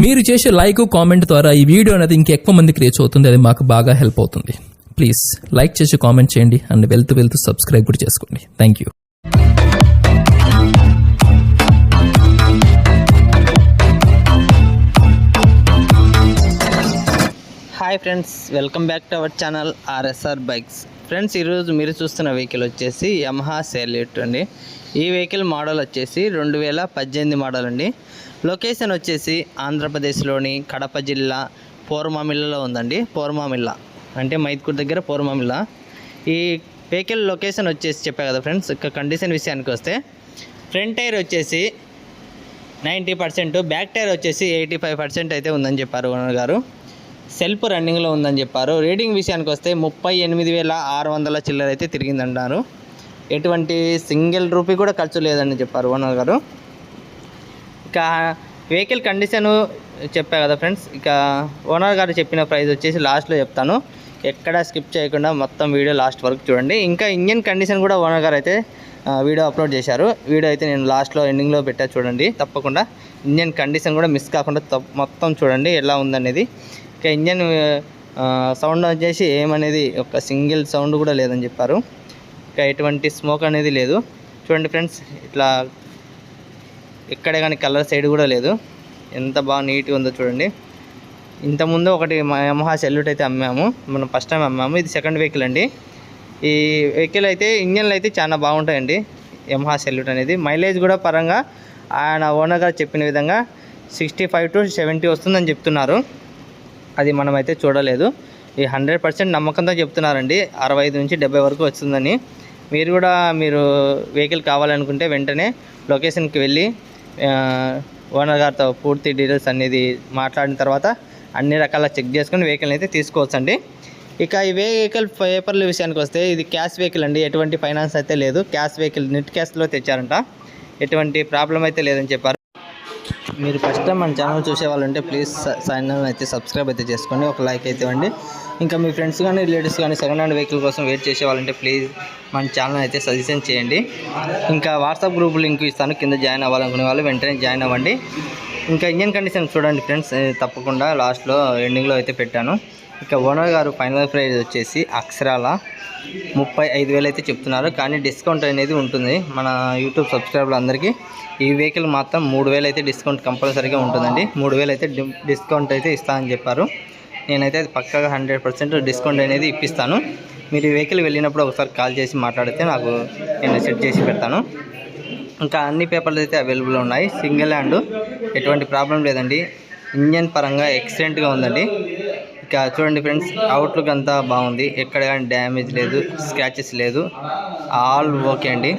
మీరు చేసే like comment ద్వారా ఈ వీడియో అనేది ఇంకెక్కువ మందికి రీచ్ అవుతుంది. అది మాకు బాగా హెల్ప్ అవుతుంది. ప్లీజ్ లైక్ చేసి కామెంట్ చేయండి అండ్ వెళ్తూ సబ్స్క్రైబ్ కూడా చేసుకోండి. Thank you. Hi friends, welcome back to our channel RSR bikes. Friends, ఈరోజు మీరు చూస్తున్న వెహికల్ వచ్చేసి యమహా సెల్యూట్ అండి. ఈ వెహికల్ మోడల్ వచ్చేసి 2018 మోడల్ అండి. లొకేషన్ వచ్చేసి ఆంధ్రప్రదేశ్లోని కడప జిల్లా పోర్మామిల్లలో ఉందండి. పోర్మామిల్ల అంటే మైత్కూర్ దగ్గర పోర్మామిల్ల. ఈ వెహికల్ లొకేషన్ వచ్చేసి చెప్పా కదా ఫ్రెండ్స్. ఇక కండిషన్ విషయానికి వస్తే ఫ్రంట్ టైర్ వచ్చేసి 90%, బ్యాక్ టైర్ వచ్చేసి 85% అయితే ఉందని చెప్పారు ఓనర్ గారు. సెల్ఫ్ రన్నింగ్లో ఉందని చెప్పారు. రీడింగ్ విషయానికి వస్తే 38,600 చిల్లర అయితే తిరిగిందన్నారు. ఎటువంటి సింగిల్ రూపీ కూడా ఖర్చు లేదని చెప్పారు ఓనర్ గారు. ఇక వెహికల్ కండిషను చెప్పా కదా ఫ్రెండ్స్. ఇక ఓనర్ గారు చెప్పిన ప్రైస్ వచ్చేసి లాస్ట్లో చెప్తాను. ఎక్కడ స్కిప్ చేయకుండా మొత్తం వీడియో లాస్ట్ వరకు చూడండి. ఇంకా ఇంజన్ కండిషన్ కూడా ఓనర్ గారు అయితే వీడియో అప్లోడ్ చేశారు. వీడియో అయితే నేను లాస్ట్లో ఎండింగ్లో పెట్టా చూడండి. తప్పకుండా ఇంజన్ కండిషన్ కూడా మిస్ కాకుండా మొత్తం చూడండి ఎలా ఉందనేది. ఇక ఇంజన్ సౌండ్ వచ్చేసి ఏమనేది ఒక సింగిల్ సౌండ్ కూడా లేదని చెప్పారు. ఇక ఎటువంటి స్మోక్ అనేది లేదు. చూడండి ఫ్రెండ్స్, ఇట్లా ఎక్కడే కానీ కలర్ సైడ్ కూడా లేదు. ఎంత బాగా నీట్గా ఉందో చూడండి. ఇంతకుముందు ఒకటి యమహా సెల్యూట్ అయితే అమ్మాము, మనం ఫస్ట్ టైం అమ్మాము. ఇది సెకండ్ వెహికల్ అండి. ఈ వెహికల్ అయితే ఇంజన్లు అయితే చాలా బాగుంటాయండి యమహా సెల్యూట్ అనేది. మైలేజ్ కూడా పరంగా ఆయన ఓనర్ గారు చెప్పిన విధంగా 65 to 70 వస్తుందని చెప్తున్నారు. అది మనమైతే చూడలేదు. ఈ 100% నమ్మకంతో చెప్తున్నారండి. 65 నుంచి 70 వరకు వస్తుందని. మీరు వెహికల్ కావాలనుకుంటే వెంటనే లొకేషన్కి వెళ్ళి ఓనర్ గారితో పూర్తి డీటెయిల్స్ అనేది మాట్లాడిన తర్వాత అన్ని రకాల చెక్ చేసుకుని వెహికల్ అయితే తీసుకోవచ్చండి. ఇక ఈ వెహికల్ పేపర్ల విషయానికి వస్తే ఇది క్యాష్ వెహికల్ అండి. ఎటువంటి ఫైనాన్స్ అయితే లేదు. క్యాష్ వెహికల్, నెట్ క్యాష్లో తెచ్చారంట. ఎటువంటి ప్రాబ్లం అయితే లేదని చెప్పారు. మీరు ఫస్ట్ టైం మన ఛానల్ చూసే వాళ్ళంటే ప్లీజ్ ఛానల్ అయితే సబ్స్క్రైబ్ అయితే చేసుకోండి, ఒక లైక్ అయితే ఇవ్వండి. ఇంకా మీ ఫ్రెండ్స్ కానీ రిలేటివ్స్ కానీ సెకండ్ హ్యాండ్ వెహికల్ కోసం వెయిట్ చేసే వాళ్ళంటే ప్లీజ్ మన ఛానల్ అయితే సజెషన్ చేయండి. ఇంకా వాట్సాప్ గ్రూప్ లింక్ ఇస్తాను, కింద జాయిన్ అవ్వాలనుకునే వాళ్ళు వెంటనే జాయిన్ అవ్వండి. ఇంకా ఇంజన్ కండిషన్ చూడండి ఫ్రెండ్స్, తప్పకుండా లాస్ట్లో ఎండింగ్లో అయితే పెట్టాను. ఇక ఓనర్ గారు ఫైనల్ ప్రైస్ వచ్చేసి అక్షరాల 35,000 అయితే చెప్తున్నారు. కానీ డిస్కౌంట్ అనేది ఉంటుంది మన యూట్యూబ్ సబ్స్క్రైబర్లు అందరికీ. ఈ వెహికల్ మాత్రం 3,000 అయితే డిస్కౌంట్ కంపల్సరీగా ఉంటుందండి. 3,000 అయితే డిస్కౌంట్ అయితే ఇస్తానని చెప్పారు. నేనైతే అది పక్కాగా 100% డిస్కౌంట్ అనేది ఇప్పిస్తాను. మీరు ఈ వెహికల్ వెళ్ళినప్పుడు ఒకసారి కాల్ చేసి మాట్లాడితే నేను సెట్ చేసి పెడతాను. ఇంకా అన్ని పేపర్లు అయితే అవైలబుల్ ఉన్నాయి. సింగిల్ హ్యాండ్, ఎటువంటి ప్రాబ్లం లేదండి. ఇంజన్ పరంగా ఎక్సలెంట్గా ఉందండి. ఇక చూడండి ఫ్రెండ్స్, అవుట్లుక్ అంతా బాగుంది. ఎక్కడ కానీ డ్యామేజ్ లేదు, స్క్రాచెస్ లేదు, ఆల్ ఓకే అండి.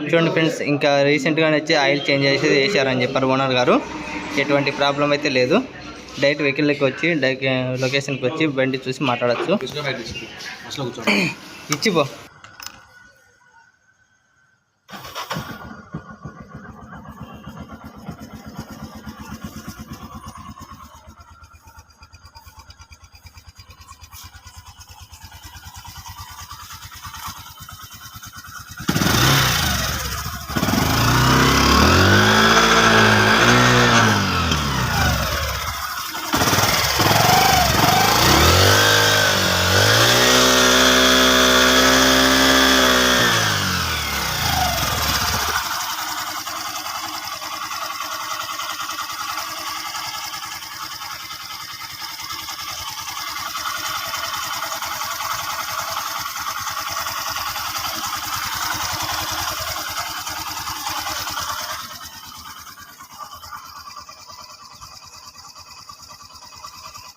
చూడండి ఫ్రెండ్స్, ఇంకా రీసెంట్గానే వచ్చి ఆయిల్ చేంజ్ చేసి వేసారని చెప్పారు ఓనర్ గారు. ఎటువంటి ప్రాబ్లం అయితే లేదు. డైరెక్ట్ వెహికల్కి వచ్చి లొకేషన్కి వచ్చి బండి చూసి మాట్లాడచ్చు. ఇచ్చిపో